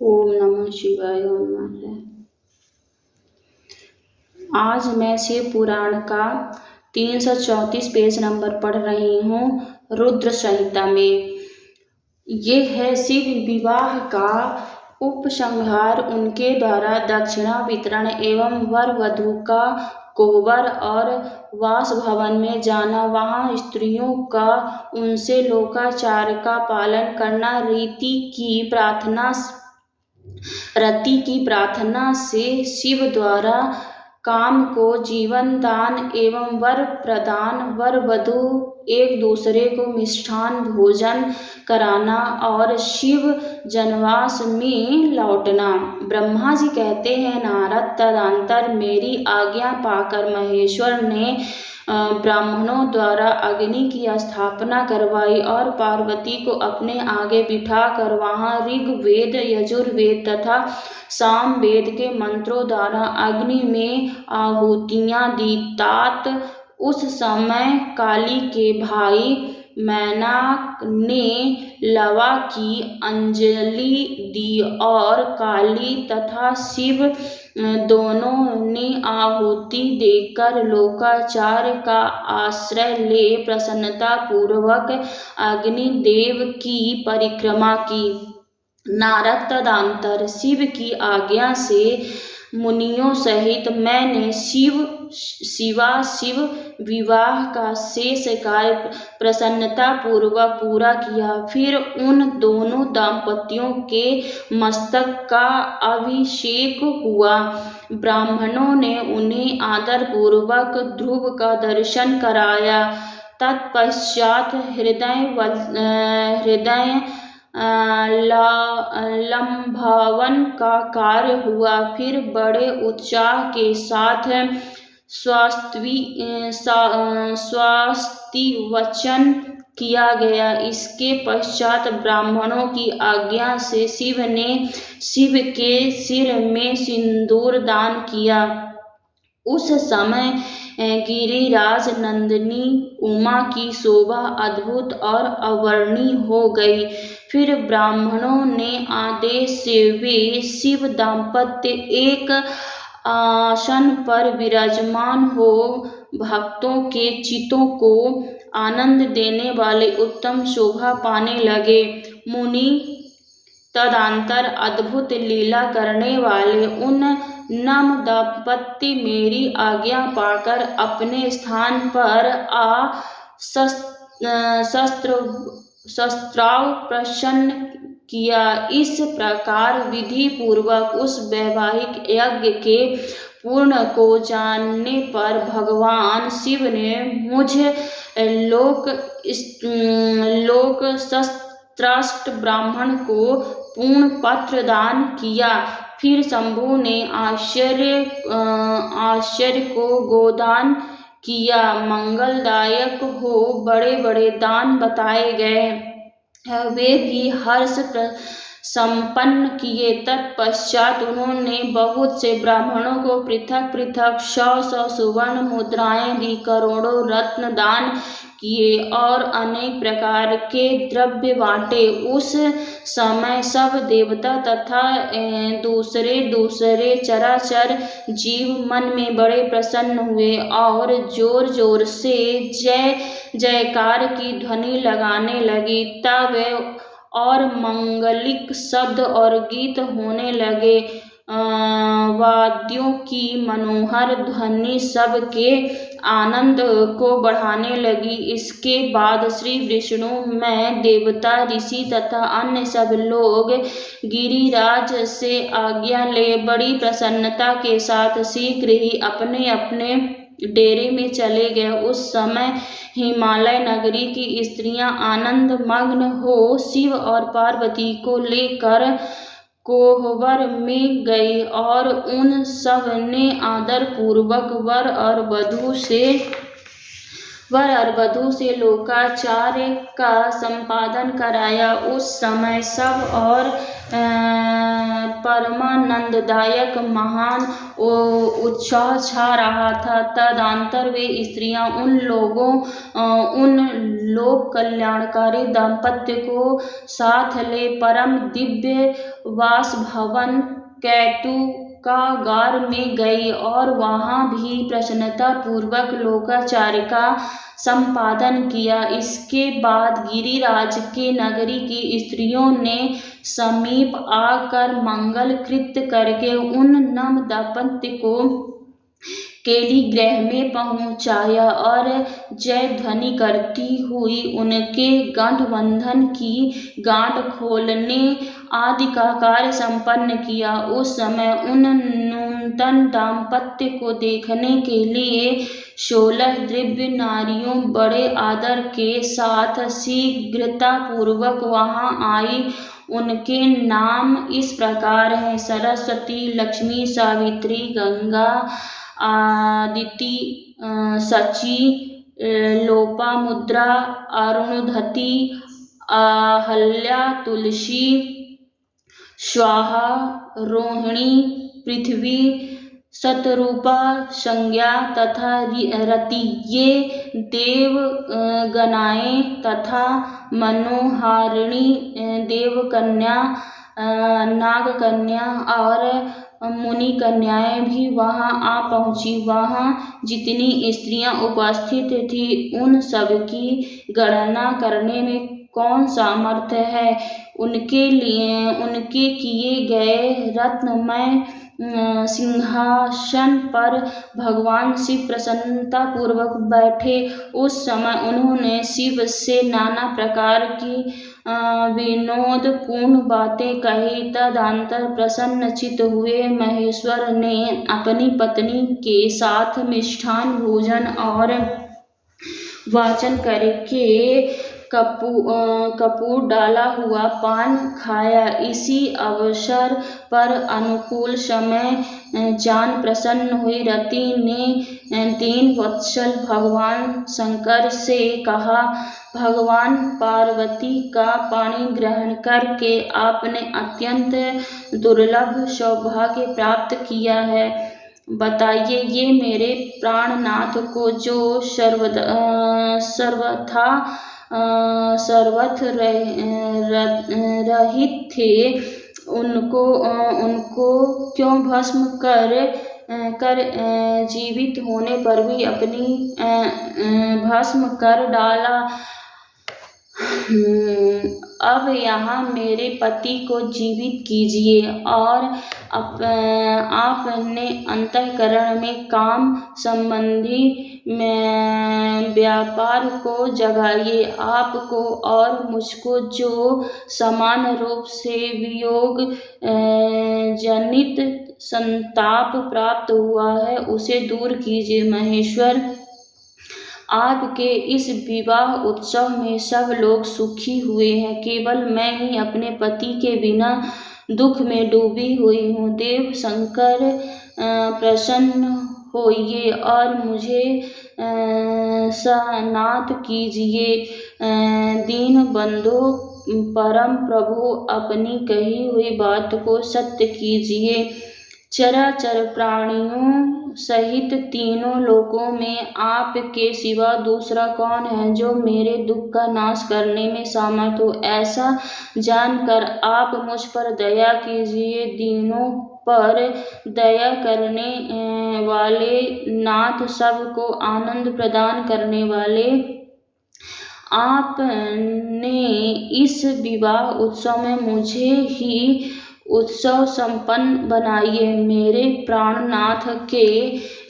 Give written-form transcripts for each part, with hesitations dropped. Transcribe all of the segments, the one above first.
ओम नमः शिवाय। ओम नमः। आज मैं शिव पुराण का 334 पेज नंबर पढ़ रही हूँ, रुद्र संहिता में। ये है शिव विवाह का उपसंहार। उनके द्वारा दक्षिणा वितरण एवं वर वधू का कोहबर और वास भवन में जाना, वहां स्त्रियों का उनसे लोकाचार का पालन करना, रति की प्रार्थना से शिव द्वारा काम को जीवन दान एवं वर प्रदान, वर वधू एक दूसरे को मिष्ठान भोजन कराना और शिव जनवास में लौटना। ब्रह्मा जी कहते हैं, नारद तदंतर मेरी आज्ञा पाकर महेश्वर ने ब्राह्मणों द्वारा अग्नि की स्थापना करवाई और पार्वती को अपने आगे बिठाकर वहां ऋग्वेद, यजुर्वेद तथा सामवेद के मंत्रों द्वारा अग्नि में आहुतियां दी। तात उस समय काली के भाई मैनाक ने लवा की अंजलि दी और काली तथा शिव दोनों ने आहुति देकर लोकाचार का आश्रय ले प्रसन्नता पूर्वक अग्निदेव की परिक्रमा की। नारद तदंतर शिव की आज्ञा से मुनियों सहित मैंने शिव विवाह का शेष कार्य प्रसन्नता पूर्वक पूरा किया। फिर उन दोनों दंपतियों के मस्तक का अभिषेक हुआ। ब्राह्मणों ने उन्हें आदर पूर्वक ध्रुव का दर्शन कराया। तत्पश्चात हृदय लंभावन का कार्य हुआ। फिर बड़े उत्साह के साथ स्वास्ति वचन किया गया। इसके पश्चात ब्राह्मणों की आज्ञा से शिव ने शिव के सिर में सिंदूर दान किया। उस समय गिरिराज नंदिनी उमा की शोभा अद्भुत और अवर्णनीय हो गई। फिर ब्राह्मणों ने आदेश से वे शिव दाम्पत्य एक आसन पर विराजमान हो भक्तों के चित्तों को आनंद देने वाले उत्तम शोभा पाने लगे। मुनि तदंतर अद्भुत लीला करने वाले उन नम दंपत्ति मेरी आज्ञा पाकर अपने स्थान पर शस्त्राव प्रसन्न किया। इस प्रकार विधि पूर्वक उस वैवाहिक यज्ञ के पूर्ण को जानने पर भगवान शिव ने मुझ लोक शस्त्राष्ट ब्राह्मण को पूर्ण पत्र दान किया। फिर शंभु ने आश्चर्य को गोदान किया। मंगलदायक हो बड़े बड़े दान बताए गए, वे भी हर्ष संपन्न किए। तत्पश्चात उन्होंने बहुत से ब्राह्मणों को पृथक पृथक 100 सुवर्ण मुद्राएं दी, करोड़ों रत्न दान किए और अनेक प्रकार के द्रव्य बांटे। उस समय सब देवता तथा दूसरे चराचर जीव मन में बड़े प्रसन्न हुए और जोर जोर से जय जयकार की ध्वनि लगाने लगी। तब और मंगलिक शब्द और गीत होने लगे। वाद्यों की मनोहर ध्वनि सबके आनंद को बढ़ाने लगी। इसके बाद श्री विष्णु, मैं, देवता, ऋषि तथा अन्य सब लोग गिरिराज से आज्ञा ले बड़ी प्रसन्नता के साथ शीघ्र ही अपने अपने डेरे में चले गए। उस समय हिमालय नगरी की स्त्रियां आनंद मग्न हो शिव और पार्वती को लेकर कोहबर में गई और उन सब ने आदर पूर्वक वर और वधू से वर और वधू से लोकाचार्य का संपादन कराया। उस समय सब और परमानंददायक महान उत्साह छा रहा था। तदनंतर वे स्त्रियां उन लोक कल्याणकारी दाम्पत्य को साथ ले परम दिव्य वासभवन कैतुकागार में गई और वहां भी प्रसन्नता पूर्वक लोकाचार्य का संपादन किया। इसके बाद गिरिराज के नगरी की स्त्रियों ने समीप आकर मंगल कृत्य करके उन नव दाम्पत्य को केली गृह में पहुंचाया और जय ध्वनि करती हुई उनके गठबंधन की गांठ खोलने आदि का कार्य संपन्न किया। उस समय उन नूतन दाम्पत्य को देखने के लिए 16 दिव्य नारियों बड़े आदर के साथ शीघ्रतापूर्वक वहां आई। उनके नाम इस प्रकार हैं: सरस्वती, लक्ष्मी, सावित्री, गंगा, आदिति, शची, लोपामुद्रा, अरुंधति, अहल्या, तुलसी, स्वाहा, रोहिणी, पृथ्वी, शतरूपा, संज्ञा तथा रति। ये देवगणाएं तथा मनोहारिणी देवकन्या, नागकन्या और मुनि कन्याएं भी वहां आ पहुंची। वहां जितनी स्त्रियां उपस्थित थीं उन सबकी गणना करने में कौन सामर्थ्य है। उनके किए गए रत्नमय सिंहासन पर भगवान शिव प्रसन्नतापूर्वक बैठे। उस समय उन्होंने शिव से नाना प्रकार की विनोदपूर्ण बातें कही। तदनंतर प्रसन्नचित्त हुए महेश्वर ने अपनी पत्नी के साथ मिष्ठान भोजन और वाचन करके कपूर डाला हुआ पान खाया। इसी अवसर पर अनुकूल समय जान प्रसन्न हुई रति ने 3 वत्सल भगवान शंकर से कहा, भगवान पार्वती का पाणी ग्रहण करके आपने अत्यंत दुर्लभ सौभाग्य प्राप्त किया है। बताइए, ये मेरे प्राणनाथ को जो सर्वथ रहित थे उनको क्यों भस्म कर जीवित होने पर भी अपनी भस्म कर डाला। अब यहाँ मेरे पति को जीवित कीजिए और अपने अंतःकरण में काम संबंधी व्यापार को जगाइए। आपको और मुझको जो समान रूप से वियोग जनित संताप प्राप्त हुआ है उसे दूर कीजिए। महेश्वर, आपके इस विवाह उत्सव में सब लोग सुखी हुए हैं, केवल मैं ही अपने पति के बिना दुख में डूबी हुई हूँ। देव शंकर, प्रसन्न होइए और मुझे सनाथ कीजिए। दीनबंधो परम प्रभु, अपनी कही हुई बात को सत्य कीजिए। चराचर प्राणियों सहित तीनों लोकों में आपके सिवा दूसरा कौन है जो मेरे दुख का नाश करने में समर्थ हो। ऐसा जानकर आप मुझ पर दया कीजिए। दीनों पर दया करने वाले नाथ, सबको आनंद प्रदान करने वाले, आपने इस विवाह उत्सव में मुझे ही उत्सव संपन्न बनाइए। मेरे प्राणनाथ के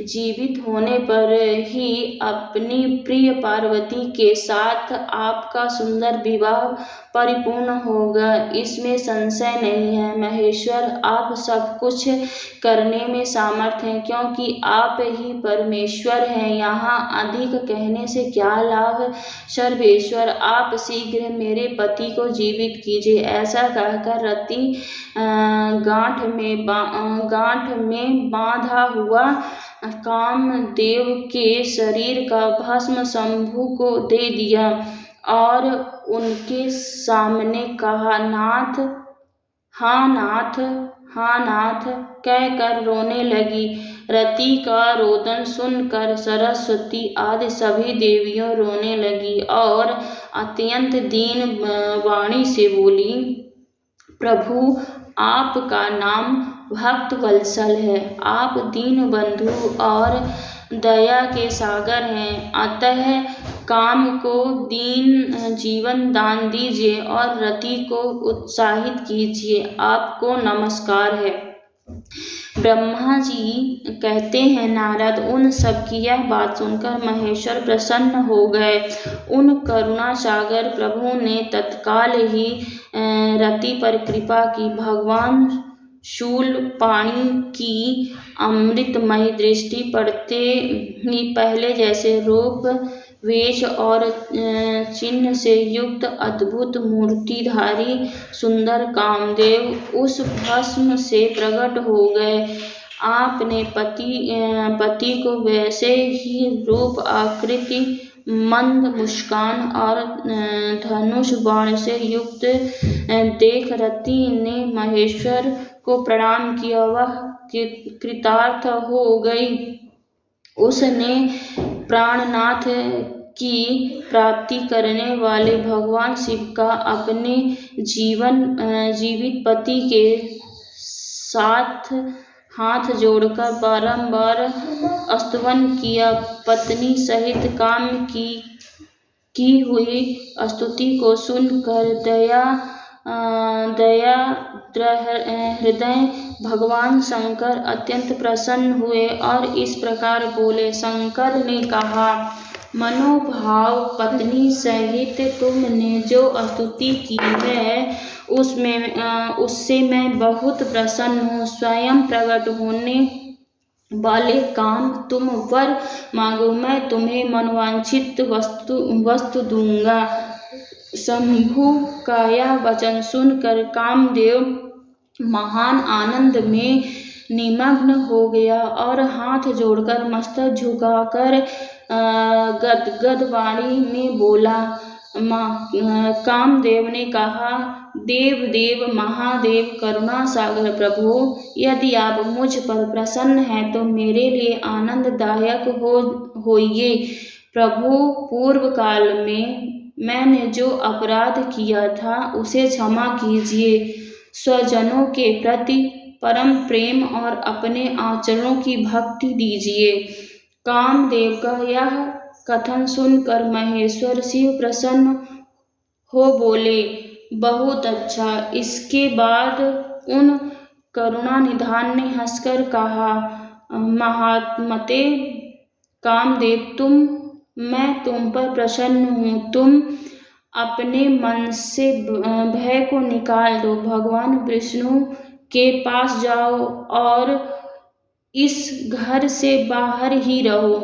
जीवित होने पर ही अपनी प्रिय पार्वती के साथ आपका सुंदर विवाह परिपूर्ण होगा, इसमें संशय नहीं है। महेश्वर, आप सब कुछ करने में समर्थ हैं, क्योंकि आप ही परमेश्वर हैं। यहाँ अधिक कहने से क्या लाभ। सर्वेश्वर, आप शीघ्र मेरे पति को जीवित कीजिए। ऐसा कहकर रति गांठ में बांधा हुआ कामदेव के शरीर का भस्म शंभु को दे दिया और उनके सामने कहा, नाथ, हाँ नाथ, हाँ नाथ कहकर रोने लगी। रति का रोदन सुनकर सरस्वती आदि सभी देवियों रोने लगी और अत्यंत दीन वाणी से बोली, प्रभु आपका नाम भक्त वत्सल है, आप दीन बंधु और दया के सागर हैं, अतः काम को दीन जीवन दान दीजिए और रति को उत्साहित कीजिए, आपको नमस्कार है। ब्रह्मा जी कहते हैं, नारद, उन सब की यह बात सुनकर महेश्वर प्रसन्न हो गए। उन करुणा सागर प्रभु ने तत्काल ही रति पर कृपा की। भगवान शूलपाणि की अमृतमयी दृष्टि पड़ते ही पहले जैसे रूप, वेश और चिन्ह से युक्त अद्भुत मूर्तिधारी सुंदर कामदेव उस भस्म से प्रकट हो गए। आपने पति को वैसे ही रूप, आकृति, मंद मुस्कान और धनुष बाण से युक्त देख रति ने महेश्वर को प्रणाम किया। वह कृतार्थ हो गई। उसने प्राणनाथ की प्राप्ति करने वाले भगवान शिव का अपने जीवित पति के साथ हाथ जोड़कर बारंबार स्तवन किया। पत्नी सहित काम की हुई स्तुति को सुनकर दयार्द्र हृदय भगवान शंकर अत्यंत प्रसन्न हुए और इस प्रकार बोले। शंकर ने कहा, मनोभाव पत्नी सहित तुमने जो स्तुति की है उससे मैं बहुत प्रसन्न हूँ। स्वयं प्रकट होने वाले काम, तुम वर मांगो, मैं तुम्हें मनोवांछित वस्तु दूंगा। शंभु का यह वचन सुनकर कामदेव महान आनंद में निमग्न हो गया और हाथ जोड़कर मस्तक झुकाकर गदगद वाणी में बोला। कामदेव ने कहा, देव महादेव करुणा सागर प्रभु, यदि आप मुझ पर प्रसन्न हैं तो मेरे लिए आनंददायक होइए। प्रभु, पूर्व काल में मैंने जो अपराध किया था उसे क्षमा कीजिए। स्वजनों के प्रति परम प्रेम और अपने आचरणों की भक्ति दीजिए। कामदेव का यह कथन सुनकर महेश्वर शिव प्रसन्न हो बोले, बहुत अच्छा। इसके बाद उन करुणानिधान ने हंसकर कहा, महात्मते कामदेव, मैं तुम पर प्रसन्न हूँ। तुम अपने मन से भय को निकाल दो, भगवान विष्णु के पास जाओ और इस घर से बाहर ही रहो।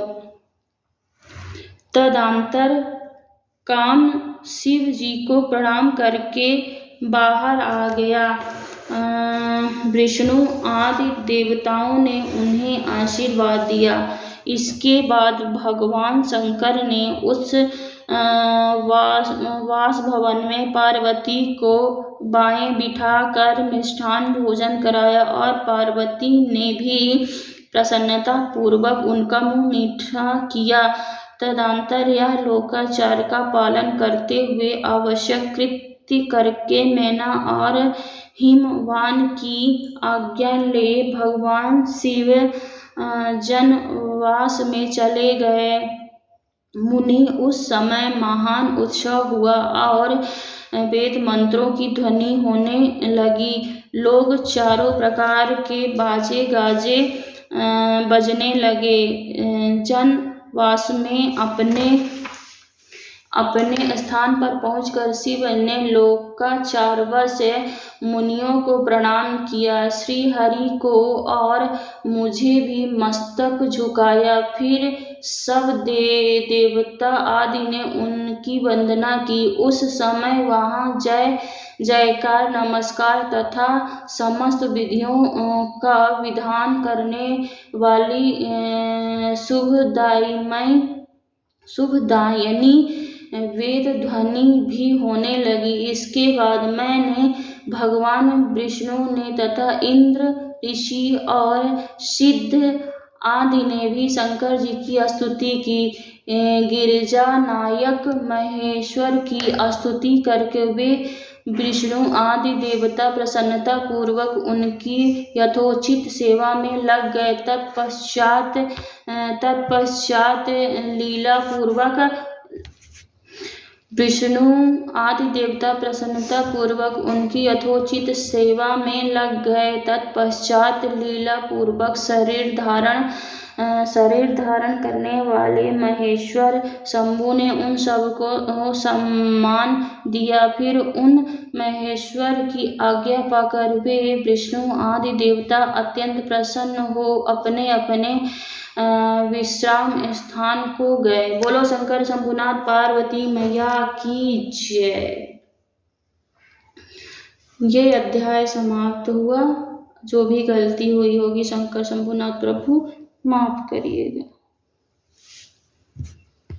तदंतर काम शिव जी को प्रणाम करके बाहर आ गया। विष्णु आदि देवताओं ने उन्हें आशीर्वाद दिया। इसके बाद भगवान शंकर ने उस वास भवन में पार्वती को बाएं बिठाकर मिष्ठान भोजन कराया और पार्वती ने भी प्रसन्नता पूर्वक उनका मुंह मीठा किया। तदंतर यह लोकाचार का पालन करते हुए आवश्यक कृत्य करके मैना और हिमवान की आज्ञा ले भगवान शिव जनवास में चले गए। मुनि उस समय महान उत्सव हुआ और वेद मंत्रों की ध्वनि होने लगी। लोग चारों प्रकार के बाजे गाजे बजने लगे। जनवास में अपने स्थान पर पहुंचकर शिव ने लोकाचारवश से मुनियों को प्रणाम किया, श्री हरि को और मुझे भी मस्तक झुकाया। फिर सब देवता आदि ने उनकी वंदना की। उस समय वहाँ जय जयकार, नमस्कार तथा समस्त विधियों का विधान करने वाली शुभदायिनी वेद ध्वनि भी होने लगी। इसके बाद मैंने भगवान विष्णु ने तथा इंद्र, ऋषि और सिद्ध आदि ने भी शंकर जी की स्तुति की। गिरिजा नायक महेश्वर की स्तुति करके वे विष्णु आदि देवता प्रसन्नता पूर्वक उनकी यथोचित सेवा में लग गए। तत्पश्चात लीला पूर्वक विष्णु आदि देवता प्रसन्नता पूर्वक उनकी यथोचित सेवा में लग गए। तत्पश्चात लीला पूर्वक शरीर धारण करने वाले महेश्वर शंभु ने उन सबको सम्मान दिया। फिर उन महेश्वर की आज्ञा पाकर वे विष्णु आदि देवता अत्यंत प्रसन्न हो अपने अपने विश्राम स्थान को गए। बोलो शंकर शंभुनाथ पार्वती मैया की जय। ये अध्याय समाप्त हुआ। जो भी गलती हुई होगी शंकर शंभुनाथ प्रभु माफ करिएगा।